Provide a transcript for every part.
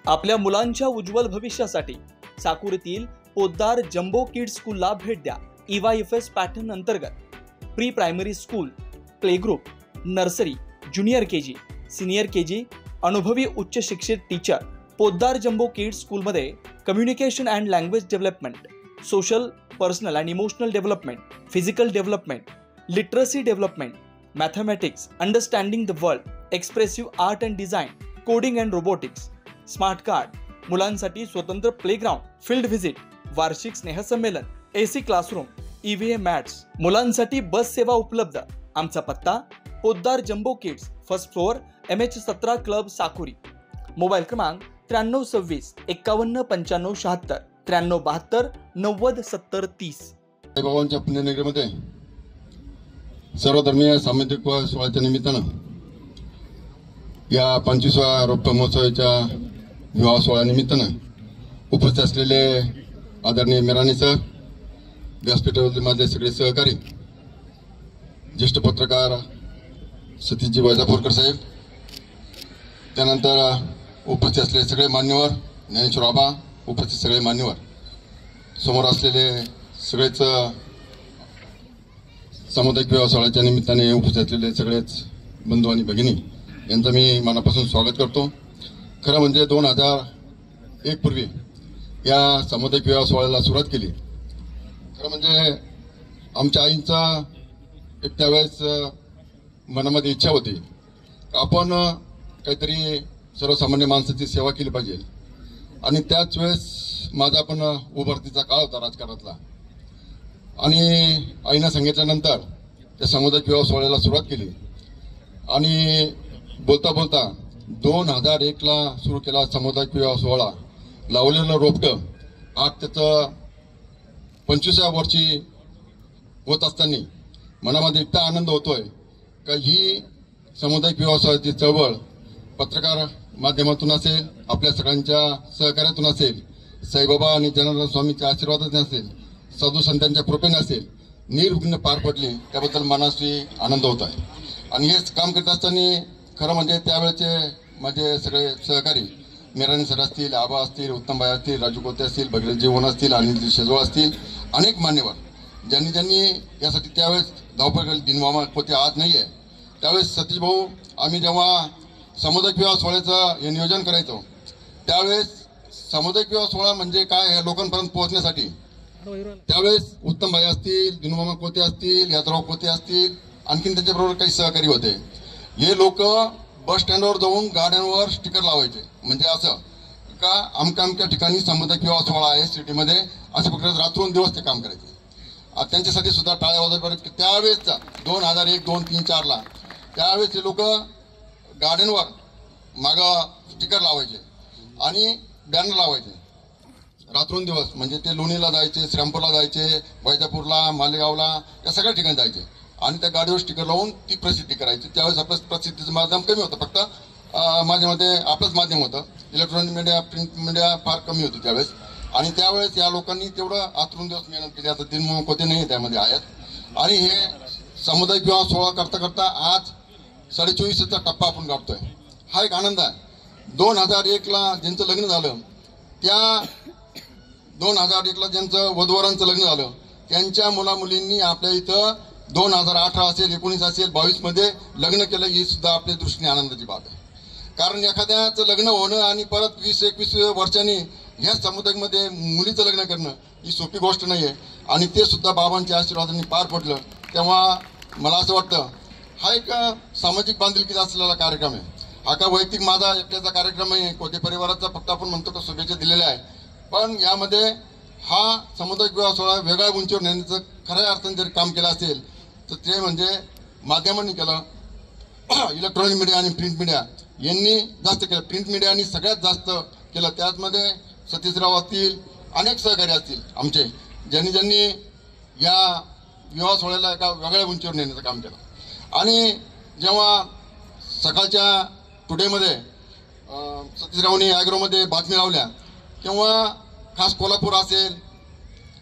आपल्या मुलांच्या उज्ज्वल भविष्यासाठी साकुरीतील पोद्दार जम्बो किड्स स्कूलला भेट द्या। EYFS पॅटर्न अंतर्गत pre primary school, play group, nursery, junior KG, senior KG, अनुभवी उच्च शिक्षित टीचर। पोद्दार जम्बो किड्स स्कूलमध्ये communication and language development, social, personal and emotional development, physical development, literacy development, mathematics, understanding the world, expressive art and design, coding and robotics, smart card, मुलांसाठी स्वतंत्र playground, field visit, वार्षिक स्नेहसंमेलन, AC classroom, EVA mats, मुलांसाठी बस सेवा उपलब्ध। आमचा पत्ता Poddar jumbo kids, first floor, MH17 club, Sakuri. Mobile क्रमांक 9326 51 95 76, 9372 90 70 30। साईबाबांच्या पुण्यनगरीमध्ये सर्वधर्मीय सामाजिक सोहळ्याच्या निमित्तानं या 25व्या रौप्य महोत्सवाच्या विवाह सोहळ्यानिमित्तानं उपस्थित असलेले आदरणीय मेरानी सर, व्यासपीठावरील माझे सगळे सहकारी, ज्येष्ठ पत्रकार सतीशजी वैजापूरकर साहेब, त्यानंतर उपस्थित असलेले सगळे मान्यवर, ज्ञानेश्वर आबा, उपस्थित सगळे मान्यवर, समोर असलेले सगळेच सामुदायिक विवाह सोहळ्याच्या निमित्ताने उपस्थित असलेले सगळेच बंधू आणि भगिनी यांचं मी मनापासून स्वागत करतो। खरं म्हणजे 2001 पूर्वी या सामुदायिक विवाह सोहळ्याला सुरुवात केली। खरं म्हणजे आमच्या आईंचा एक त्यावेळेस मनामध्ये इच्छा होती आपण काहीतरी सर्वसामान्य माणसाची सेवा केली पाहिजे, आणि त्याच वेळेस माझा पण उभारतीचा काळ होता राजकारणातला, आणि आईनं सांगितल्यानंतर त्या सामुदायिक विवाह सोहळ्याला सुरुवात केली। आणि बोलता बोलता 2001ला सुरू केला सामुदायिक विवाह सोहळा, लावलेलं रोपटं आज त्याचं 25व्या वर्षी होत असताना मनामध्ये इतका आनंद होतोय का ही सामुदायिक विवाह सोहळ्याची चळवळ पत्रकार माध्यमातून असेल, आपल्या सगळ्यांच्या सहकार्यातून असेल, साईबाबा आणि जनार्दन स्वामीच्या आशीर्वादाने असेल, साधू संतांच्या कृपेने असेल, निर्विघ्न पार पडली, त्याबद्दल मनाशी आनंद होत आहे। आणि हेच काम करत असताना खरं म्हणजे त्यावेळेचे माझे सगळे सहकारी मेरानी सर असतील, आबा असतील, उत्तमबाई असतील, राजू कोते असतील, भगीरथ जीवन असतील, अनिल शेजवळ असतील, अनेक मान्यवर ज्यांनी यासाठी त्यावेळेस धावपळ केली। दिनमामा कोते आज नाही आहे, त्यावेळेस सतीश भाऊ आम्ही जेव्हा सामुदायिक विवाह सोहळ्याचं हे नियोजन करायचो त्यावेळेस सामुदायिक विवाह सोहळा म्हणजे काय हे लोकांपर्यंत पोहोचण्यासाठी त्यावेळेस उत्तमबाई असतील, दिनमामा कोते असतील, यादराव कोते असतील, आणखीन त्यांच्याबरोबर काही सहकारी होते। हे लोक बस स्टँडवर जाऊन गाड्यांवर स्टिकर लावायचे, म्हणजे असं का अमक्या ठिकाणी सामुदायिक विवाह सोहळा आहे सिटीमध्ये, अशा प्रकारे रात्रंदिवस ते काम करायचे। त्यांच्यासाठी सुद्धा टाळ्या वाजवायच्या। त्यावेळेसचा 2001, 2, 3, 4ला त्यावेळेस ते लोक गाड्यांवर मागं स्टिकर लावायचे आणि बॅनर लावायचे रात्रंदिवस, म्हणजे ते लोणीला जायचे, श्रीरामपूरला जायचे, वैजापूरला, मालेगावला, या सगळ्या ठिकाणी जायचे आणि त्या गाडीवर स्टिकर लावून ती प्रसिद्धी करायची। त्यावेळेस आपलं प्रसिद्धीचं माध्यम कमी होतं, फक्त माझ्या मते आपलंच माध्यम होतं, इलेक्ट्रॉनिक मीडिया, प्रिंट मीडिया फार कमी होती त्यावेळेस। आणि त्यावेळेस या लोकांनी तेवढं आतरून दिवस मेहनत केली। आता दिनमोहन कोते नाही त्यामध्ये आहेत, आणि हे सामुदायिक विवाह सोहळा करता करता आज 24चा टप्पा आपण गाठतोय, हा एक आनंद आहे। 2001ला ज्यांचं लग्न झालं, त्या 2001ला ज्यांचं वधूवरांचं लग्न झालं, त्यांच्या मुलामुलींनी आपल्या इथं 2018 असेल, 19 असेल, 22 मध्ये लग्न केलं, ही सुद्धा आपल्या दृष्टीने आनंदाची बाब आहे। कारण एखाद्याचं लग्न होणं आणि परत 20-21 वर्षांनी ह्या समुदायामध्ये मुलीचं लग्न करणं ही सोपी गोष्ट नाही आहे, आणि ते सुद्धा बाबांच्या आशीर्वादाने पार पडलं। तेव्हा मला असं वाटतं हा एक सामाजिक बांधिलकीचा असलेला कार्यक्रम आहे, हा का वैयक्तिक माझा एकट्याचा कार्यक्रम आहे, कोते परिवाराचा फक्त आपण म्हणतो का शुभेच्छा दिलेल्या आहे, पण यामध्ये हा सामुदायिक विवाह सोहळा वेगळ्या उंचीवर नेण्याचं खऱ्या अर्थाने जर काम केलं असेल तर ते म्हणजे माध्यमांनी केलं, इलेक्ट्रॉनिक मीडिया आणि प्रिंट मीडिया यांनी जास्त केलं। प्रिंट मीडियानी सगळ्यात जास्त केलं, त्याचमध्ये सतीशराव असतील, अनेक सहकारी असतील आमचे, ज्यांनी या विवाह सोहळ्याला एका वेगळ्या उंचीवर नेण्याचं काम केलं। आणि जेव्हा सकाळच्या टुडेमध्ये सतीशरावनी ॲग्रोमध्ये बातमी लावल्या, तेव्हा खास कोल्हापूर असेल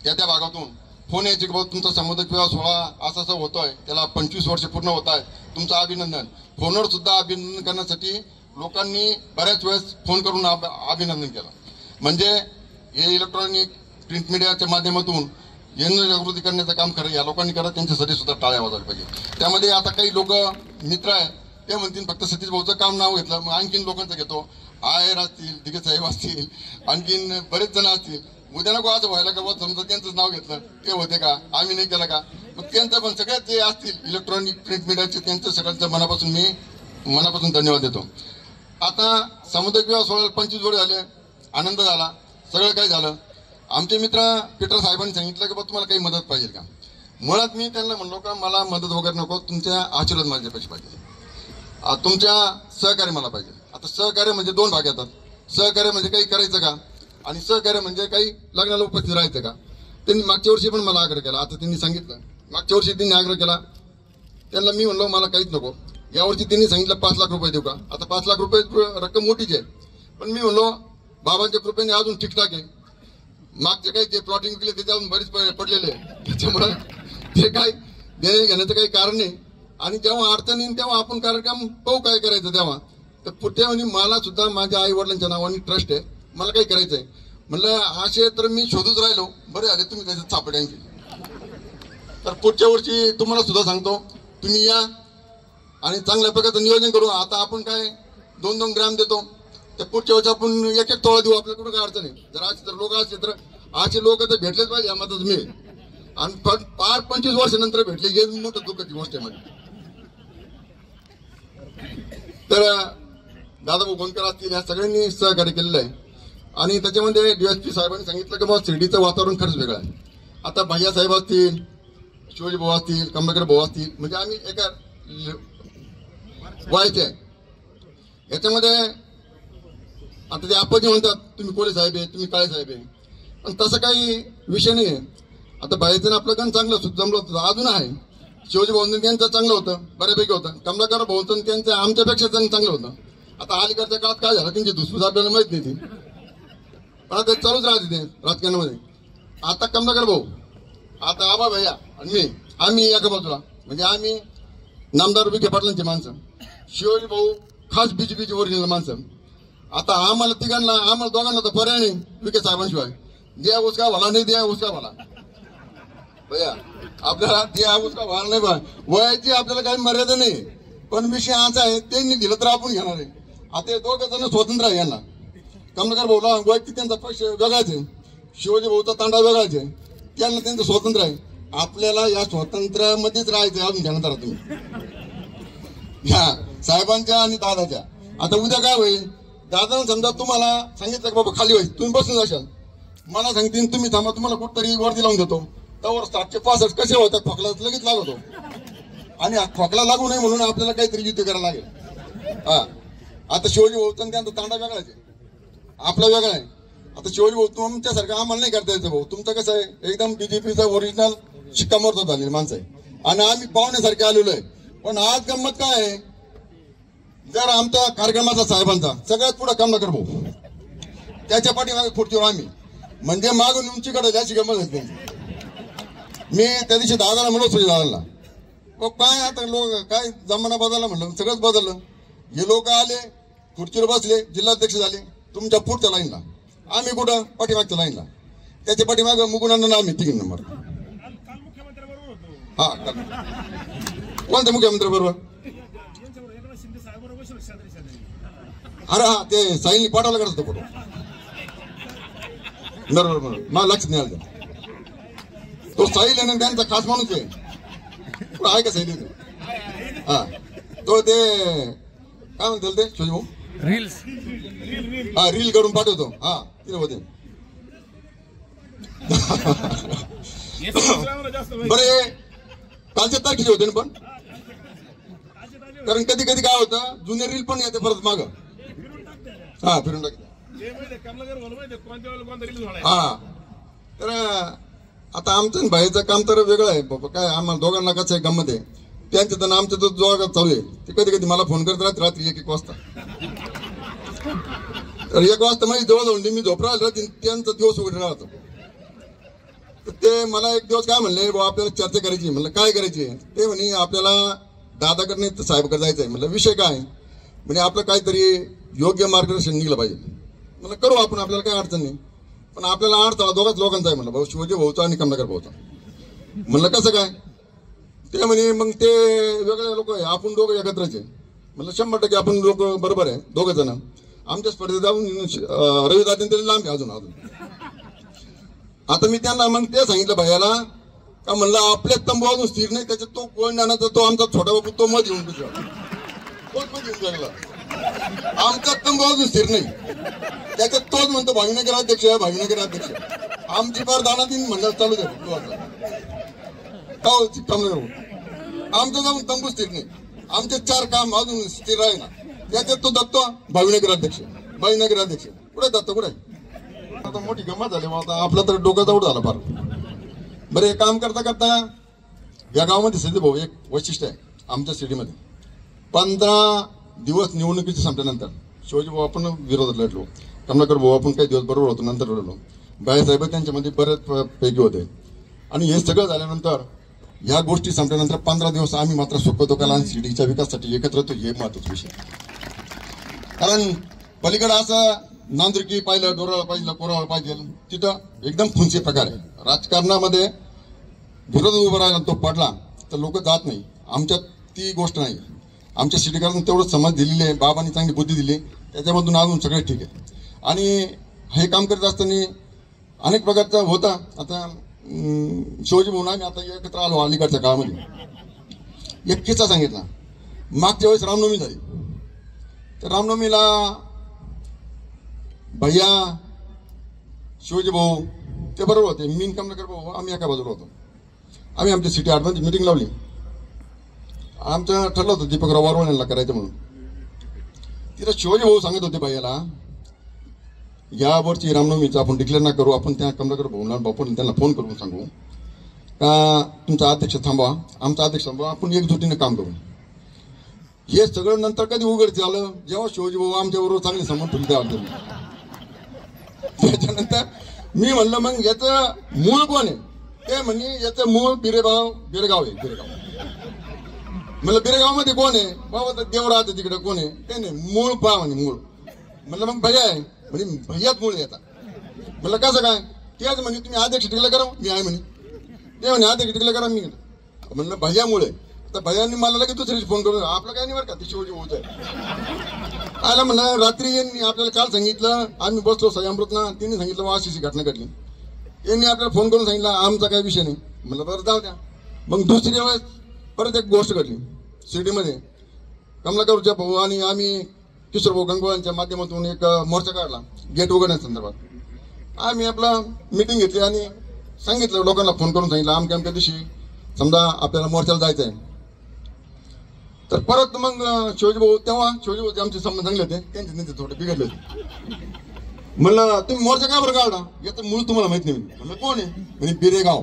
त्या भागातून फोन यायचे की बाबा तुमचा सामुदायिक विवाह सोहळा असा होतोय, त्याला 25 वर्ष पूर्ण होत आहेत, तुमचं अभिनंदन। फोनवर सुद्धा अभिनंदन करण्यासाठी लोकांनी बऱ्याच वेळेस फोन करून अभिनंदन केलं. म्हणजे हे इलेक्ट्रॉनिक प्रिंट मीडियाच्या माध्यमातून जनजागृती करण्याचं काम खरं या लोकांनी करत, त्यांच्यासाठी सुद्धा टाळ्या वाजवायला पाहिजे. त्यामध्ये आता काही लोक मित्र आहेत ते म्हणतील फक्त सतीश भाऊचं काम नाव घेतलं, मग आणखीन लोकांचं घेतो. आयर असतील, दिगे साहेब असतील, आणखीन बरेच जण असतील. उद्या नको असं व्हायला का बाबा समजा त्यांचंच नाव घेतलं ते होते का, आम्ही नाही केलं का. मग त्यांचं पण सगळ्यात जे असतील इलेक्ट्रॉनिक प्रिंट मीडियाचे त्यांचं सगळ्यांचं मनापासून धन्यवाद देतो. आता सामुदायिक विवाह सोहळ्याला 25 वर्ष झाले, आनंद झाला, सगळं काही झालं. आमचे मित्र पीटर साहेबांनी सांगितलं की बा तुम्हाला काही मदत पाहिजे का. मुळात मी त्यांना म्हणलो का मला मदत वगैरे नको, तुमच्या आशीर्वाद माझ्यापेक्षा पाहिजे, तुमच्या सहकार्य मला पाहिजे. आता सहकार्य म्हणजे 2 भाग येतात. सहकार्य म्हणजे काही करायचं का, आणि सहकार्य म्हणजे काही लग्नाला उपस्थित राहायचं का. त्यांनी मागच्या वर्षी पण मला आग्रह केला. आता त्यांनी सांगितलं मागच्या वर्षी त्यांनी आग्रह केला, त्यांना मी म्हणलो मला काहीच नको. यावर्षी त्यांनी सांगितलं 5 लाख रुपये देऊ का. आता 5 लाख रुपये रक्कम मोठीच आहे, पण मी म्हणलो बाबांच्या कृपेने अजून ठीकठाक आहे. मागचे काही जे प्लॉटिंग केले त्याचे अजून बरेच पडलेले आहे, त्याच्यामुळे ते काही देणे घेण्याचं काही कारण नाही. आणि जेव्हा अडचण येईल तेव्हा आपण कार्यक्रम पाहू काय करायचं तेव्हा. तर पुढच्या वेळी मला सुद्धा माझ्या आई वडिलांच्या नावाने ट्रस्ट आहे, मला काही करायचंय. म्हणलं असे तर मी शोधत राहिलो, बरे झाले तुम्ही त्याच्यात सापडे आणखी. तर पुढच्या वर्षी तुम्हाला सुद्धा सांगतो, तुम्ही या आणि चांगल्या प्रकारचं नियोजन करू. आता आपण काय 2-2 ग्रॅम देतो, तर पुढच्या वर्षी आपण 1-1 तोळा देऊ. आपल्याला कुठं काय अडचण नाही. जर असे तर लोक असले तर असे लोक तर भेटलेच पाहिजे यामध्येच मी. आणि फार 25 वर्षानंतर भेटले हे मोठं दुःखाची गोष्ट आहे माझी. तर दादाभाऊ गोंदकर असतील या सगळ्यांनी सहकार्य केलेलं आहे. आणि त्याच्यामध्ये DSP साहेबांनी सांगितलं की बाबा शिर्डीचं वातावरण खरंच वेगळं आहे. आता भैया साहेब असतील, शिवाजी भाऊ असतील, कमलाकर भाऊ असतील, म्हणजे आम्ही एका व्हायचे आहे. याच्यामध्ये आता ते आपण जे म्हणतात तुम्ही कोळे साहेब आहे, तुम्ही काळे साहेब आहे, पण तसं काही विषय नाही आहे. आता भैयाचं आपलं गण चांगलं जमलं होतं, अजून आहे. शिवाजी भाऊंचं त्यांचं चांगलं होतं, बऱ्यापैकी होतं. कमलाकर भाऊंचं त्यांचं आमच्यापेक्षा चांगलं होतं. आता अलीकडच्या काळात काय झालं त्यांची दुसरीच आपल्याला माहित नाही ती, पण आता चालूच राहते ते राजकारणामध्ये. आता कमलाकर भाऊ, आता आबा भैया आणि मी, आम्ही एका बाजूला, म्हणजे आम्ही नामदार विखे पाटलांची माणसं, शिवाजी भाऊ खास BJPची ओरिजिनल माणसं. आता आम्हाला तिघांना, आम्हाला दोघांना तर पर्याय नाही विखे साहेबांशिवाय. द्या उसका भला नाही, द्या उसका भला भैया, आपल्याला द्या उसका भला नाही बा. वयाची आपल्याला काही मर्यादा नाही, पण विषय असा आहे त्यांनी दिलं तर आपण घेणार आहे. आता 2 जण स्वतंत्र आहे. यांना कमलाकर भाऊला वैयक्तिक त्यांचा पक्ष वेगळाच आहे, शिवाजी भाऊचा तांडा वेगळाच आहे, त्यांना त्यांचं स्वतंत्र आहे. आपल्याला या स्वातंत्र्यामध्येच राहायचं आहे. अजून ध्यानात राहा तुम्ही ह्या साहेबांच्या आणि दादाच्या. आता उद्या काय होईल, दादानं समजा तुम्हाला सांगितलं की बाबा खाली होईल, तुम्ही बसून जाशाल, मला सांगतील तुम्ही थांबा, तुम्हाला कुठतरी वरती लावून देतो. त्यावर 765 कसे होतात, खोकला लगेच लागतो. आणि खोकला लागू नये म्हणून आपल्याला काहीतरी युद्ध करायला लागेल. हा, आता शिवाजी भाऊचा त्यांचा तांडा वेगळाच आहे, आपला वेगळा आहे. आता शिवाजी भाऊ तुमच्यासारखं आम्हाला नाही करता यायचं भाऊ. तुमचं कसं आहे, एकदम BJPचा ओरिजिनल शिक्कामोर्तब झालेली माणसं आहे, आणि आम्ही पाहुण्यासारखे आलेलो आहे. पण आज गंमत काय आहे, जर आमच्या कार्यक्रमाचा साहेबांचा सगळ्यात पुढे कमलाकर भाऊ, त्याच्या पाठीमागे खुर्चीवर आम्ही, म्हणजे मागून उंचीकडे जायची गंमत होती. मी त्या दिवशी दादाला म्हणलो, सुजी दादाला, काय आता लोक काय जमाना बदलला म्हणलं, सगळंच बदललं. हे लोक आले, खुर्चीवर बसले, जिल्हाध्यक्ष झाले, तुमच्या पुढच्या लाईनला, आम्ही कुठं पाठीमागच्या लाईनला, त्याच्या पाठीमागं मुकुंदांना आम्ही 3 नंबर. हा, कोणत्या मुख्यमंत्री बरोबर? अरे हा, ते साईनी पाठवला करत होतो फोटो. बरोबर बरोबर, मला लक्ष नाही आलं. तो साहिल आहे ना, त्यांचा खास माणूस आहे. आहे का साहिल? हा, तो ते काय म्हणतो ते शिवाजी भाऊ, रील्स, हा रील करून पाठवतो. हा, तिथे होते. बरे कालच्या तारखेचे होते ना, पण कारण कधी कधी काय होतं, जुने रील पण येते परत माग. हा, फिरून टाकते. हा, तर आता आमचं भाईचं काम तर वेगळं आहे बाबा. काय आम्हाला दोघांना कसं आहे, गंमत आहे. त्यांचं तर आमचं तर जोरात चालू आहे. ते कधी कधी मला फोन करत राहत रात्री 1-1 वाजता. तर 1 वाजता माझी जवळ जाऊन मी झोप राहिलो, त्यांचा दिवस उघड राहतो. तर ते मला एक दिवस काय म्हणले, बाबा आपल्याला चर्चा करायची. म्हणलं काय करायची? ते म्हणे आपल्याला दादाकडे साहेबकडे जायचं आहे. म्हणलं विषय काय? म्हणजे आपलं काहीतरी योग्य मार्गदर्शन निघलं पाहिजे. म्हणलं करू आपण, आपल्याला काही अडचण नाही. पण आपल्याला अडथळा दोघाच लोकांचा आहे. म्हणलं भाऊ शिवाजी भाऊचा आणि कमलाकर भाऊचा. म्हणलं कसं काय? ते म्हणे मग ते वेगळे लोक आहे, आपण दोघं एकत्रच आहे. म्हणलं 100% आपण लोक बरोबर आहे, दोघं जण. आमच्या स्पर्धेत जाऊन रविदादांनी त्याला लांब अजून. आता मी त्यांना मग ते सांगितलं भैयाला का म्हणलं आपले तंबू अजून स्थिर नाही, त्याच्यात तो कोण जाण्याचा तो आमचा छोटा बाबू तो मध येऊन लागला. आमचा तंबू अजून स्थिर नाही, त्याच्यात तोच म्हणतो भाविनगर अध्यक्ष आहे, भाविनगर अध्यक्ष. आमची फार दाना दिन म्हणलं चालू झाली. आमचं जाऊन तंबू स्थिर नाही, आमचे 4 काम अजून स्थिर आहे ना. त्याच्यात तो दत्तो भाविनगर अध्यक्ष, भाविनगर अध्यक्ष. कुठे दत्तो कुठे? आता मोठी गंमत झाली. आता आपला तर डोकं जाऊड झाला फार. बरं, हे काम करता करता या गावामध्ये सिद्धी भाऊ एक वैशिष्ट्य आहे आमच्या सिटीमध्ये. 15 दिवस निवडणुकीच्या संपल्यानंतर शिवाजी भाऊ आपण विरोधात लढलो, कमलाकर भाऊ आपण काही दिवस बरोबर होतो, नंतर लढलो. बाळासाहेब त्यांच्यामध्ये बरेच पैकी होते. आणि हे सगळं झाल्यानंतर ह्या गोष्टी संपल्यानंतर 15 दिवस आम्ही मात्र सुखदुःखाला आणि सिटीच्या विकासासाठी एकत्र होतो. हे महत्वाचा विषय. कारण पलीकडे असं नांदुरकी पाहिलं, डोराळा पाहिलं, कोराळा पाहिजे, तिथं एकदम खुंची प्रकार आहे. राजकारणामध्ये विरोध उभा राहिला तो पडला तर लोक जात नाही. आमच्यात ती गोष्ट नाही. आमच्या सिटीकरांनी तेवढं समज दिलेली आहे, बाबांनी चांगली बुद्धी दिली, त्याच्यामधून अजून सगळे ठीक आहे. आणि हे काम करत असताना अनेक प्रकारचा होता. आता शिवाजी भाऊ आम्ही आता एकत्र आलो अलीकडच्या काळामध्ये. एक किस्सा सांगितला. मागच्या वेळेस रामनवमी झाली, तर रामनवमीला भैया शिवाजी भाऊ ते बरोबर होते, मी कमलाकर भाऊ आम्ही एका बाजूला होतो. आम्ही आमच्या सिटी आडमध्ये मिटिंग लावली. आमचं ठरलं होतं दीपकराव वारवण यांना करायचं म्हणून. तिथं शिवाजी भाऊ सांगत होते भैयाला, या वर्षी रामनवमीचं आपण डिक्लेअर ना करू, आपण त्या कमलाकर भाऊला बापून त्यांना फोन करून सांगू का तुमचा अध्यक्ष थांबवा, आमचा अध्यक्ष थांबवा, आपण एकजुटीने काम करू. हे सगळं नंतर कधी उघड झालं जेव्हा शिवाजी भाऊ आमच्याबरोबर चांगले संबंध ठेवले. त्याच्यानंतर मी म्हणलं मग याचं मूळ कोण आहे? ते म्हणजे याचं मूळ बिरेगाव आहे. बिरेगाव म्हणलं बिरेगाव मध्ये कोण आहे? बाबा देवरा तिकडे कोण आहे? ते नाही, मूळ पहा म्हणे मूळ. म्हणलं मग भैया आहे म्हणजे भैयाच मूळ येतात. म्हणलं कसं काय? तेच म्हणे तुम्ही अध्यक्ष टिकलं करा, मी आहे म्हणे. ते म्हणे अध्यक्ष टिकलं करा, मी म्हणलं भैया मूळ आहे. तर भैयांनी मला लगेच दुसऱ्याची फोन करून आपलं काय नाही बरं का, ती शिवाजी भाऊच आहे. आला म्हणलं रात्री यांनी आपल्याला काल सांगितलं, आम्ही बसलो सह्यामृतना, त्यांनी सांगितलं अशी घटना घडली. यांनी आपल्याला फोन करून सांगितलं आमचा काही विषय नाही. म्हणलं बरं जाऊ द्या. मग दुसरी वेळेस परत एक गोष्ट घडली शिर्डीमध्ये. कमलाकरच्या भाऊ आणि आम्ही किशोर भाऊ गंगवाळांच्या माध्यमातून एक मोर्चा काढला गेट उघडण्याच्या संदर्भात. आम्ही आपला मिटिंग घेतली आणि सांगितलं लोकांना फोन करून सांगितलं आमच्या दिवशी समजा आपल्याला मोर्चाला जायचं आहे. तर परत मग शिवाजी भाऊ, तेव्हा शिवाजी भाऊचे आमचे संबंध चांगले होते, त्यांचे थोडे बिघडले होते. म्हणलं तुम्ही मोर्चा का बरं काढला? याचं मूळ तुम्हाला माहित नाही. म्हणलं कोण आहे? म्हणजे बिरेगाव.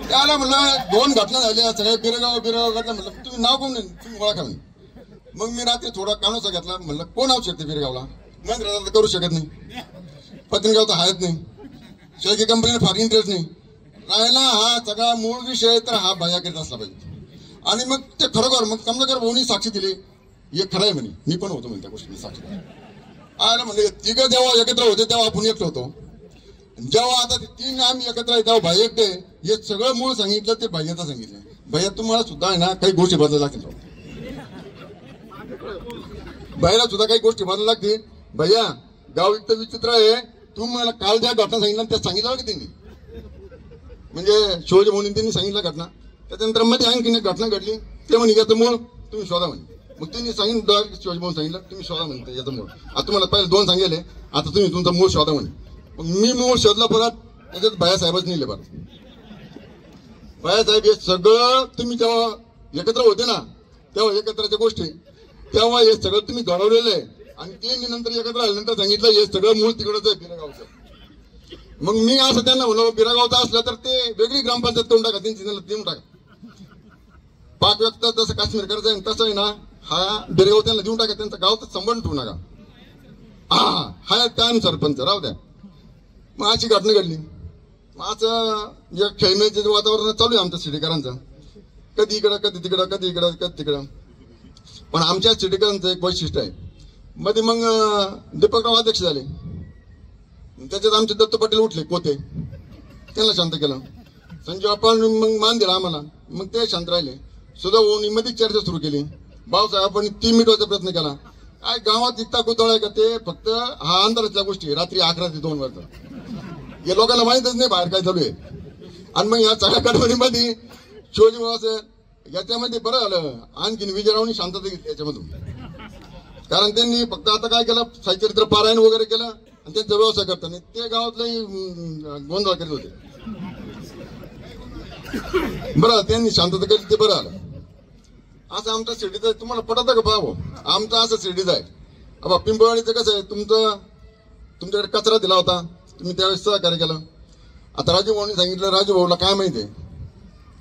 त्याला म्हणलं 2 घटना झाल्या सगळ्या बिरेगाव घटना. म्हणलं तुम्ही नाव कोण तुम्ही ओळखा म्हणे. मग मी रात्री थोडा कानोसा घेतला. म्हणलं कोण आवू शकते बिरेगावला? मग करू शकत नाही, पत्नीगाव तर हायच नाही, शेळके कंपनीला फार इंटरेस्ट नाही. राहिला हा सगळा मूळ विषय तर हा भैया करीत असला पाहिजे. आणि मग ते खरोखर मग कमलाकर भाऊनी साक्षी दिली, हे खरं आहे म्हणे. मी पण होतो म्हणे त्या गोष्टी साक्षी. आलं म्हणजे तिघं जेव्हा एकत्र होते तेव्हा आपण एकटं होतो. जेव्हा आता 3 आम्ही एकत्र आहे तेव्हा भाई एकटे. हे सगळं मूळ सांगितलं ते भैयाचं सांगितलं. भैया तुम्हाला सुद्धा आहे ना काही गोष्टी बदलायला लागतील. भैयाला सुद्धा काही गोष्टी बदलायला लागतील. भैया गाव इतकं विचित्र आहे, तुम्हाला काल ज्या घटना सांगितलं त्या सांगितलं की त्यांनी, म्हणजे शिवाजी भाऊनी त्यांनी सांगितलं घटना. त्याच्यानंतर मध्ये आणखीन एक घटना घडली. ते म्हणे याचं मूळ तुम्ही शोधा म्हणे. मग त्यांनी सांगितलं शिवाजी भाऊ सांगितलं तुम्ही शोधा म्हणते याचं मूळ. आता तुम्हाला पहिले 2 सांगितले, आता तुम्ही तुमचा मूळ शोधा म्हणे. मग मी मूळ शोधला. परत त्याच्यात भैयासाहेबच नेले. बरं भैयासाहेब हे सगळं तुम्ही जेव्हा एकत्र होते ना तेव्हा एकत्रच्या गोष्टी तेव्हा हे सगळं तुम्ही घडवलेलं आहे. आणि ते मी नंतर एकत्र आल्यानंतर सांगितलं हे सगळं मूळ तिकडच आहे बिरेगावचं. मग मी असं त्यांना म्हणलो बिरेगावचं असलं तर ते वेगळी ग्रामपंचायत करून टाका, त्यांची देऊन टाका. पाक व्यक्त जसं काश्मीर करायचं आहे तसं आहे ना, हा बिरेगाव त्यांना देऊन टाका, त्यांचा गावचा संबंध ठेवू नका. हा त्यानुसार सरपंच राहू द्या. मग अशी घटना घडली. असं खेळमेळीचं वातावरण चालू आहे आमच्या सिटीकरांचं. कधी इकडं कधी तिकडं कधी इकडं कधी तिकडं. पण आमच्या सिटीकरांचं एक वैशिष्ट्य आहे. मध्ये मग दीपकराव अध्यक्ष झाले, त्याच्यात आमचे दत्त पाटील उठले कोते, त्यांना शांत केलं. संजय आपण मग मान दिला आम्हाला, मग ते शांत राहिले. सुद्धा ओणी मध्ये चर्चा सुरू केली. भाऊसाहेबांनी 3 मिनिटाचा प्रयत्न केला. काय गावात इतका गोंधळ आहे का ते फक्त हा अंधारातल्या गोष्टी रात्री 11 ते 2 वाजता. या लोकांना माहितच नाही बाहेर काय चालू आहे. आणि मग या सगळ्या कडवणीमध्ये शिवाजी भाऊ याच्यामध्ये बरं झालं, आणखीन विजयरावांनी शांतता घेतली याच्यामधून. कारण त्यांनी फक्त आता काय केलं, साहित्यचरित्र पारायण वगैरे केलं आणि त्यांचा व्यवसाय करताना ते गावातलाही गोंधळ करीत होते. बरं त्यांनी शांतता केली ते बरं आलं. असं आमचा सिडीच आहे. तुम्हाला पटत का पाहावं, आमचा असं सिडीच आहे. अब पिंपळवाडीचं कसं आहे, तुमच्याकडे कचरा दिला होता, तुम्ही त्यावेळेस सहकार्य केलं. आता राजू भाऊनी सांगितलं, राजू भाऊला काय माहितीये,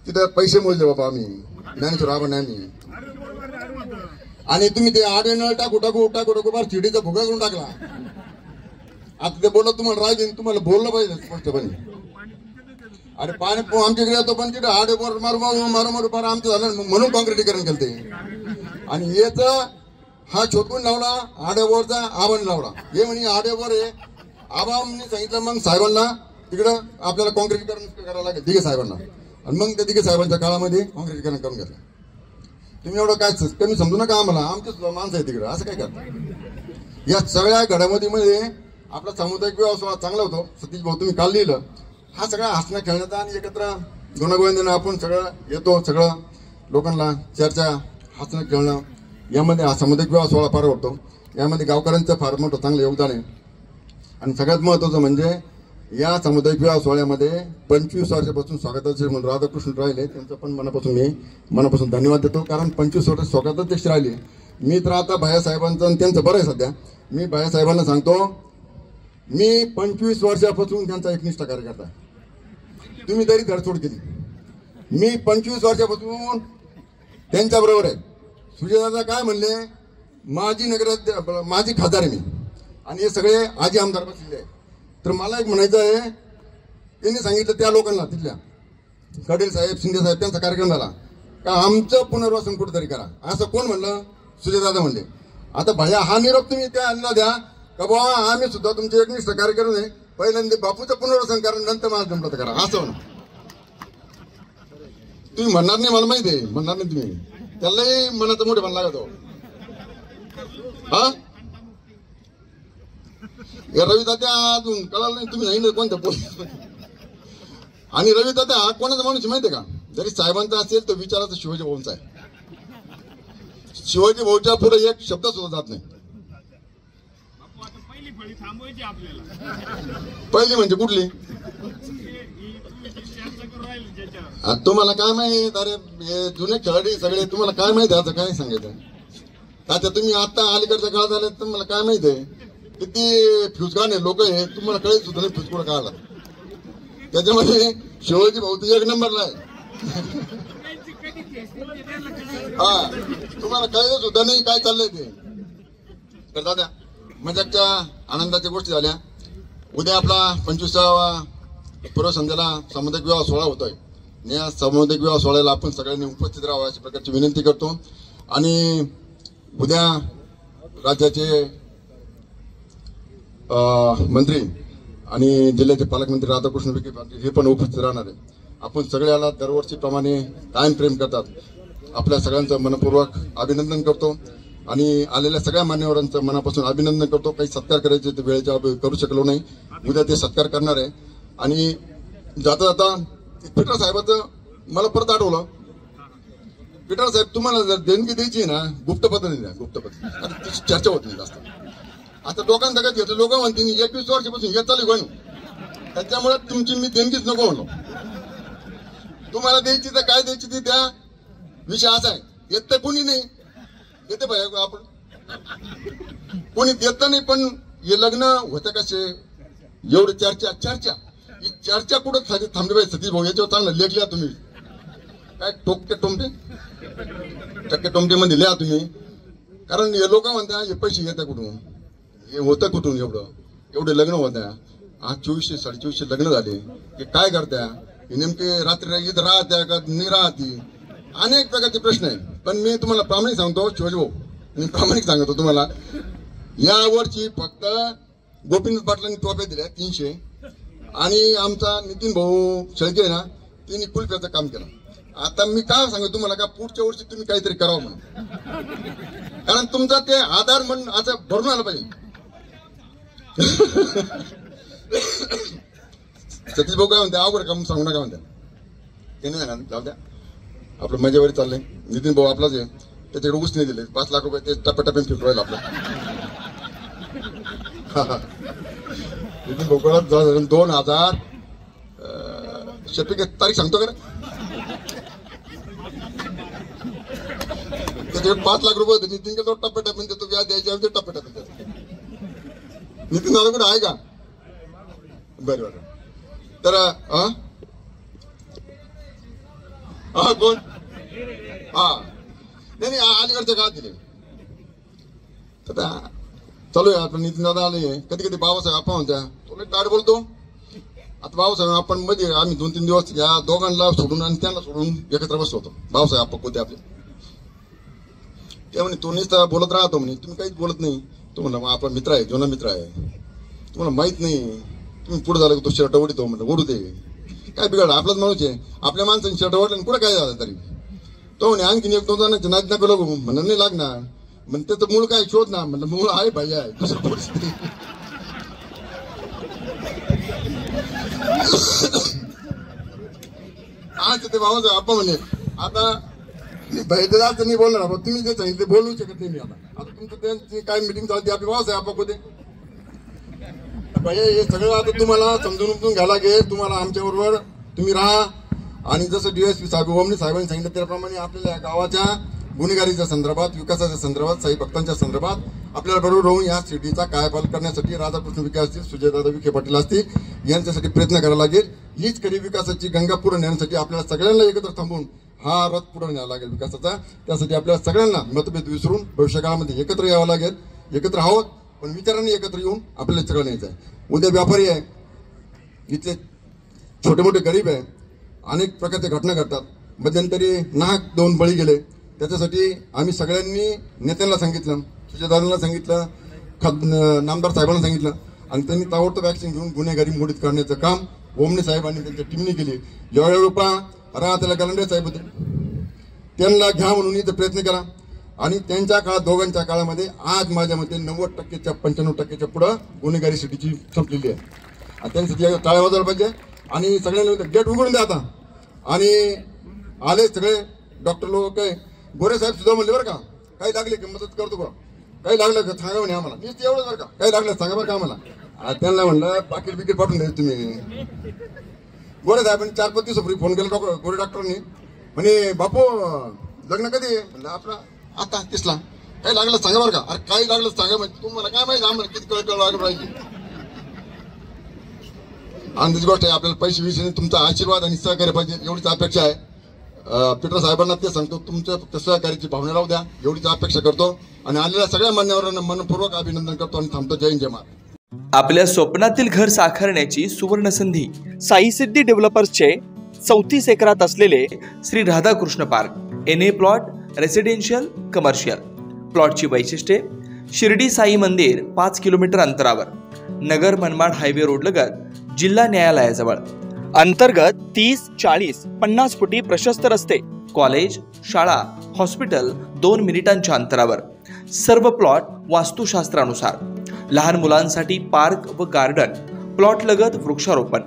तिथे पैसे मोजले बाबा आम्ही, ज्ञानेश्वर आबा आम्ही, आणि तुम्ही ते आडे नळ टाकू बार चिडीचा भुगा करून टाकला. आता ते बोलत तुम्हाला राजू, तुम्हाला बोललं पाहिजे स्पष्टपणे. अरे पाणी आमच्याकडे येतो, पण तिथे आडे बोर मारू पार आमचं झालं, म्हणून काँक्रिटीकरण केलं ते. आणि याच हा छोटकून लावला आडेबोरचा, आबाने लावला. हे म्हणे आडेबोर आहे, आबांनी सांगितलं मग साहेबांना तिकडं आपल्याला काँक्रिटीकरण करावं लागेल दिघे साहेबांना. आणि मग त्या दिघे साहेबांच्या काळामध्ये काँक्रिटीकरण करून घेतलं. तुम्ही एवढं काय कमी समजू नका आम्हाला, आमचे सुद्धा माणसं आहे तिकडं, असं काय करता. या सगळ्या घडामोडीमध्ये आपला सामुदायिक व्यवसाय चांगला होतो. सतीश भाऊ तुम्ही काल लिहिलं, हा सगळा हसण्या खेळण्याचा आणि एकत्र गुणागोविंदाने आपण सगळं येतो, सगळं लोकांना चर्चा हसणं खेळणं यामध्ये हा सामुदायिक विवाह सोहळा फार होतो. यामध्ये गावकऱ्यांचं फार मोठं चांगलं योगदान आहे. आणि सगळ्यात महत्वाचं म्हणजे या सामुदायिक विवाह सोहळ्यामध्ये 25 वर्षापासून स्वागताध्यक्ष म्हणून राधाकृष्ण राहिले, त्यांचं पण मनापासून धन्यवाद देतो. कारण 25 वर्ष स्वागताध्यक्ष राहिले. मी तर आता भैयासाहेबांचं आणि त्यांचं बरं आहे सध्या. मी भैयासाहेबांना सांगतो, मी 25 वर्षापासून त्यांचा एकनिष्ठ कार्यकर्ता आहे. तुम्ही तरी धडसोड केली, मी 25 वर्षापासून त्यांच्या बरोबर आहे. सुजयदादा काय म्हणले, माझी खासदार आहे मी, आणि हे सगळे आजी आमदार बसलेले आहे. तर मला एक म्हणायचं आहे, त्यांनी सांगितलं त्या लोकांना तिथल्या कडेल साहेब, शिंदे साहेब, त्यांचा कार्यक्रम झाला का आमचं पुनर्वसन कुठेतरी करा, असं कोण म्हणलं, सुजयदादा म्हणले. आता भैया हा निरोप तुम्ही त्या अन्ना द्या का बाबा आम्ही सुद्धा तुमचे एकनिष्ठ कार्यक्रम आहे, पहिल्यांदा बापूचं पुनर्वसन करा, नंतर माझं जमलं करा, असं म्हणा. तुम्ही म्हणणार नाही मला माहिती आहे, म्हणणार नाही तुम्ही, त्यालाही मनाचं मोठे म्हणला लागतो. हा या रवी तात्या अजून कळालं नाही, तुम्ही नाही कोणत्या पोलीस. आणि रवी तात्या हा कोणाचा माणूस माहितीये का, जरी साहेबांचा असेल तर विचाराचा शिवाजी भाऊंचा आहे. शिवाजी भाऊच्या पुढे एक शब्द सुद्धा जात नाही. पहिली म्हणजे कुठली, तुम्हाला काय माहित, अरे हे जुने खेळाडू सगळे, तुम्हाला काय माहिती आहे, आता काय सांगायचं. आता तुम्ही आता अलीकडच्या काळात आले, तुम्हाला काय माहिती आहे, किती फ्युजगाने लोक आहे, तुम्हाला कळेल सुद्धा नाही फ्युजकुडा काढला. त्याच्यामध्ये शिवाजी भाऊ तर 1 नंबरला आहे. हा तुम्हाला कळेल सुद्धा नाही काय चाललंय ते. तर दादा मजाकच्या आनंदाच्या गोष्टी झाल्या. उद्या आपला 25वा पूर्व संध्याला सामुदायिक विवाह सोहळा होतोय. या सामुदायिक विवाह सोहळ्याला आपण सगळ्यांनी उपस्थित राहावं अशा प्रकारची विनंती करतो. आणि उद्या राज्याचे मंत्री आणि जिल्ह्याचे पालकमंत्री राधाकृष्ण विखे पाटील हे पण उपस्थित राहणार आहे. आपण सगळ्याला दरवर्षीप्रमाणे कायम प्रेम करतात. आपल्या सगळ्यांचं मनपूर्वक अभिनंदन करतो आणि आलेल्या सगळ्या मान्यवरांचं मनापासून अभिनंदन करतो. काही सत्कार करायचे ते वेळेच्या करू शकलो नाही, उद्या ते सत्कार करणार आहे. आणि जाता जाता पीटर साहेबाचं मला परत आठवलं, पीटर साहेब तुम्हाला जर देणगी द्यायची ना गुप्त पद्धतीने द्या, गुप्त पद्धतीने. आता त्याची चर्चा होत नाही जास्त. आता लोकांना जगात घेतलं, लोक म्हणतील 21 वर्षापासून हे चालू आहे, त्याच्यामुळे तुमची मी देणगीच नको म्हणलो. तुम्हाला द्यायची तर काय द्यायची ती त्या विषय असा आहे. येत तर कोणी नाही, येते पाहिजे आपण, कोणी देत नाही. पण हे लग्न होतं कसे, एवढी चर्चा ही चर्चा कुठं थांबली पाहिजे. सतीश भाऊ याच्यावर चांगलं लेखल्या तुम्ही, काय टक्के टोमटे मध्ये लिहा तुम्ही. कारण हे लोक म्हणता हे पैसे येतात कुठून, हे होतं कुठून, एवढे लग्न होत्या. आज 2400 2400 लग्न झाले. हे काय करत्या, हे नेमके रात्री इथं राहत्या का नाही राहती, अनेक प्रकारचे प्रश्न आहे, पण मी तुम्हाला प्रामाणिक सांगतो शिवाजीभाऊ, मी प्रामाणिक सांगतो तुम्हाला, यावरची फक्त गोपीनाथ पाटलांनी टोप्या दिल्या 300 आणि आमचा नितीन भाऊ शेळके आहे ना त्यांनी कुलप्याचं काम केलं. आता मी काय सांगतो तुम्हाला का पुढच्या वर्षी तुम्ही काहीतरी करावं म्हणून, कारण तुमचा ते आधार म्हणून आता भरून आलं पाहिजे. सतीश भाऊ काय म्हणते अवघड काम सांगू नका म्हणतात, ते नाही जाणार, जाऊ द्या आपलं मजेवारी चाललंय. नितीन भाऊ आपलाच आहे, त्याच्याकडे ऊस नाही दिले, 5 लाख रुपये ते टप्प्याटप्प्याने फिरतो राहील आपलं. नितीन भाऊ 2000 शफिक तारीख सांगतो का, त्याच्याकडे 5 लाख रुपये होते. नितीन तो टप्प्याटप्प्याने देतो, व्याज द्यायचे आमचे टप्प्याटप्प्याने देतो. नितीन दादाकडे आहे का? बरं. तर कोण नाही अलीकडच्या काळात दिले. तर चालू आहे आपण नितीन दादा आले. कधी कधी बाबासाहेब आपण म्हणत्या तो ताड बोलतो. आता बाबासाहेब आपण मध्ये आम्ही 2-3 दिवस या दोघांना सोडून आणि त्यांना सोडून एकत्र बसलो होतो. बाबासाहेब आपण होते आपले, ते म्हणे तो नुसता बोलत राहतो म्हणे, तुम्ही काहीच बोलत नाही. तो म्हणला मग आपला मित्र आहे, जुना मित्र आहे, तुम्हाला माहित नाही, तुम्ही पुढे झालं तो शर्ट ओढतो. म्हणलं ओढू दे, काय बिघाड, आपलाच माणूस आहे, आपल्या माणसाने शर्ट ओढलं कुठं काय झालं तरी. तो म्हणे आणखीन 1-2 जणांचे नाच नको लागू. म्हणलं नाही लागणार, म्हण त्याचं मूळ काय शोध ना. म्हणलं मूळ आहे भाई आहे, दुसरं परिस्थिती. आज ते बाबासाहेब आपण म्हणे आता भैददाच नाही बोलणार, तुम्ही जे सांगितले बोलू शकत नाही मी. आता तुमचं त्यांची काय मिटिंग चालते आपली बाबासाहेब आपण होते भैया, हे सगळं आता तुम्हाला समजून घ्यायला लागेल. तुम्हाला आमच्या बरोबर तुम्ही राहा आणि जसं DSP साहेब ओमने साहेबांनी सांगितलं त्याप्रमाणे आपल्याला या गावाच्या गुन्हेगारीच्या संदर्भात, विकासाच्या संदर्भात, साई भक्तांच्या संदर्भात आपल्याला बरोबर राहून या सिटीचा कायापालट करण्यासाठी राधाकृष्ण विखे असतील, सुजयदादा विखे पाटील असतील, यांच्यासाठी प्रयत्न करावा लागेल. हीच खरी विकासाची गंगा पुढे नेण्यासाठी आपल्याला सगळ्यांना एकत्र थांबून हा रथ पुढे न्यावा लागेल विकासाचा. त्यासाठी आपल्याला सगळ्यांना मतभेद विसरून भविष्यकाळामध्ये एकत्र यावं लागेल. एकत्र आहोत पण विचारांनी एकत्र येऊन आपल्याला सगळं न्यायचं आहे. उद्या व्यापारी आहे, इथले छोटे मोठे गरीब आहे, अनेक प्रकारच्या घटना घडतात. मध्यंतरी नाहक 2 बळी गेले. त्याच्यासाठी आम्ही सगळ्यांनी नेत्यांना सांगितलं, सुजयदादांना सांगितलं, नामदार साहेबांना सांगितलं आणि त्यांनी ताबडतोब ऍक्शन घेऊन गुन्हेगारी मोडीत करण्याचं काम ओमने साहेबांनी त्यांच्या टीमने केली. ज्यावेळी त्याला गलांडे साहेब होते, त्यांना घ्या म्हणून इथं प्रयत्न करा आणि त्यांच्या काळात दोघांच्या काळामध्ये आज माझ्या मते 90%च्या 95%च्या पुढं गुन्हेगारी सिटीची संपलेली आहे. आणि त्यांच्यासाठी टाळ्या वाजवायला पाहिजे आणि सगळ्यांना गेट उघडून द्या आता. आणि आले सगळे डॉक्टर लोक, काय गोरे साहेब सुद्धा म्हणले बरं का, काही लागले की मदत करतो बरं, काही लागलं का सांगा म्हणे आम्हाला, नुसतं एवढं बरं का, काही लागलं सांगा बरं का आम्हाला. त्यांना म्हणलं पाकिट बिकीट पाठवून द्यायचं तुम्ही. गोरे साहेबांनी 4-5 दिवसापूर्वी फोन केला गोरे डॉक्टरांनी, म्हणे बापू लग्न कधी आहे? म्हणलं आपला आता 30ला. काही लागलं सांगा बरं का. अरे काही लागलं सांगा म्हणजे तुम्हाला काय माहिती आम्हाला किती कळ लागलं पाहिजे. आणि गोष्ट आहे आपल्याला पैसे विषयी तुमचा आशीर्वाद आणि सहकार्य पाहिजे, एवढीच अपेक्षा आहे. पीटर साहेबांना ते सांगतो, तुमच्या फक्त सहकार्याची भावना राहू द्या, एवढीच अपेक्षा करतो. आणि आलेल्या सगळ्या मान्यवरांना मनपूर्वक अभिनंदन करतो आणि थांबतो. जय हिंद जय महाराज. आपल्या स्वप्नातील घर साकारण्याची सुवर्ण संधी साई सिद्धी डेव्हलपर्सचे 34 एकरात असलेले Shri Radhakrishna park. NA plot, residential, commercial. प्लॉटची वैशिष्ट्ये: शिर्डी साई मंदिर 5 किलोमीटर अंतरावर, नगर मनमाड हायवे रोडलगत, जिल्हा न्यायालयाजवळ. अंतर्गत 30, 40, 50 फुटी प्रशस्त रस्ते, कॉलेज, शाळा, हॉस्पिटल 2 मिनिटांच्या अंतरावर. सर्व प्लॉट वास्तुशास्त्रानुसार. लहान मुलांसाठी पार्क व गार्डन, प्लॉट लगत वृक्षारोपण,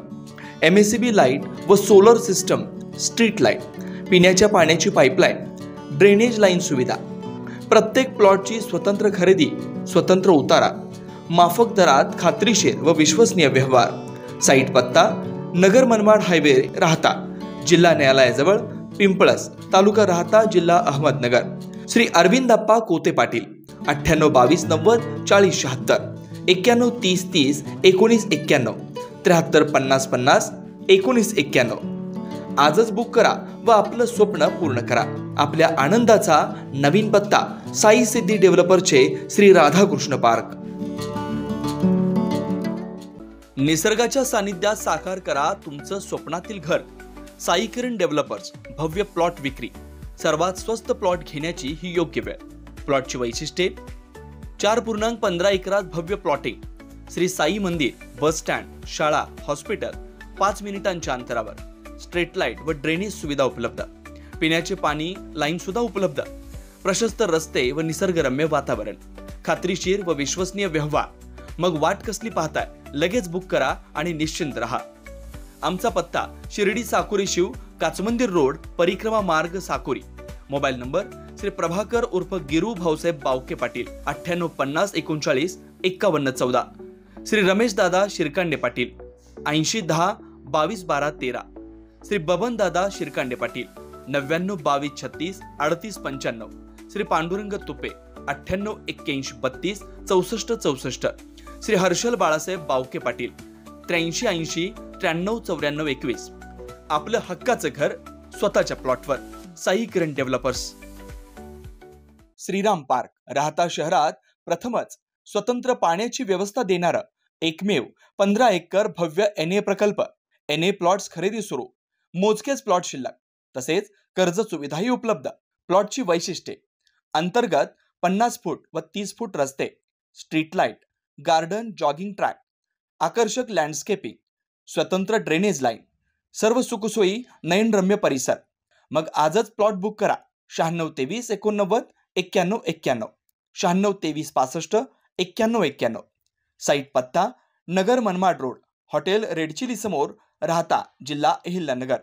MACB लाईट व सोलर सिस्टम, स्ट्रीट लाईट, पिण्याच्या पाण्याची पाईपलाईन, ड्रेनेज लाईन सुविधा. प्रत्येक प्लॉटची स्वतंत्र खरेदी, स्वतंत्र उतारा, माफक दरात खात्रीशीर व विश्वसनीय व्यवहार. साईट पत्ता: नगर मनमाड हायवे, राहता, जिल्हा न्यायालयाजवळ, पिंपळस, तालुका राहता, जिल्हा अहमदनगर. श्री अरविंदप्पा कोते पाटील. 98 22 90 40 76, 91 30 30 19 91, 73 50 50 19 91. आजच बुक करा व आपलं स्वप्न पूर्ण करा. आपल्या आनंदाचा नवीन पत्ता: साई सिद्धी डेव्हलपरचे श्री राधाकृष्ण पार्क. निसर्गाच्या सानिध्यात साकार करा तुमचं स्वप्नातील घर. साई किरण डेव्हलपर्स. भव्य प्लॉट विक्री. सर्वात स्वस्त प्लॉट घेण्याची ही योग्य वेळ. प्लॉटची वैशिष्ट्ये: 4.15 एकरात भव्य प्लॉटिंग, श्री साई मंदिर, बस स्टँड, शाळा, हॉस्पिटल 5 मिनिटांच्या अंतरावर, स्ट्रीट लाईट व ड्रेनेज सुविधा उपलब्ध, पिण्याचे पाणी लाईन सुद्धा उपलब्ध, प्रशस्त रस्ते व निसर्गरम्य वातावरण, खात्रीशीर व विश्वसनीय व्यवहार. मग वाट कसली पाहताय? लगेच बुक करा आणि निश्चिंत रहा. आमचा पत्ता: शिर्डी साकुरी शिव, काचमंदिर रोड, परिक्रमा मार्ग, साकुरी. मोबाईल नंबर: श्री प्रभाकर उर्फ गिरू भाऊसाहेब बावके पाटील, 9850 39 51 14. श्री रमेश दादा शिरकांडे पाटील, 8010 22 12 13. श्री बबन दादा शिरकांडे पाटील, 99 22 36 38 95. श्री पांडुरंग तुपे, 98 81 32 64 64. श्री हर्षल बाळासाहेब बावके पाटील, 83 80 93 94 21. आपलं हक्काचं घर स्वतःच्या प्लॉटवर. साई किरण डेव्हलपर्स. श्रीराम पार्क, राहता शहरात प्रथमच स्वतंत्र पाण्याची व्यवस्था देणारं एकमेव 15 एकर भव्य NA प्रकल्प. NA प्लॉट्स खरेदी सुरू. मोजकेच प्लॉट शिल्लक. तसेच कर्ज सुविधाही उपलब्ध. प्लॉटची वैशिष्ट्ये: अंतर्गत 50 फूट व 30 फूट रस्ते, street light, garden, jogging track, आकर्षक लँडस्केपिंग, स्वतंत्र ड्रेनेज लाईन, सर्व सुखसोयी, नयनरम्य परिसर. मग आजच प्लॉट बुक करा. 96 23 89 91 91, 96 23 65 91 91. साईट पत्ता: Nagar Manmad road, hotel red chilli समोर, राहता, जिल्हा अहिल्यानगर.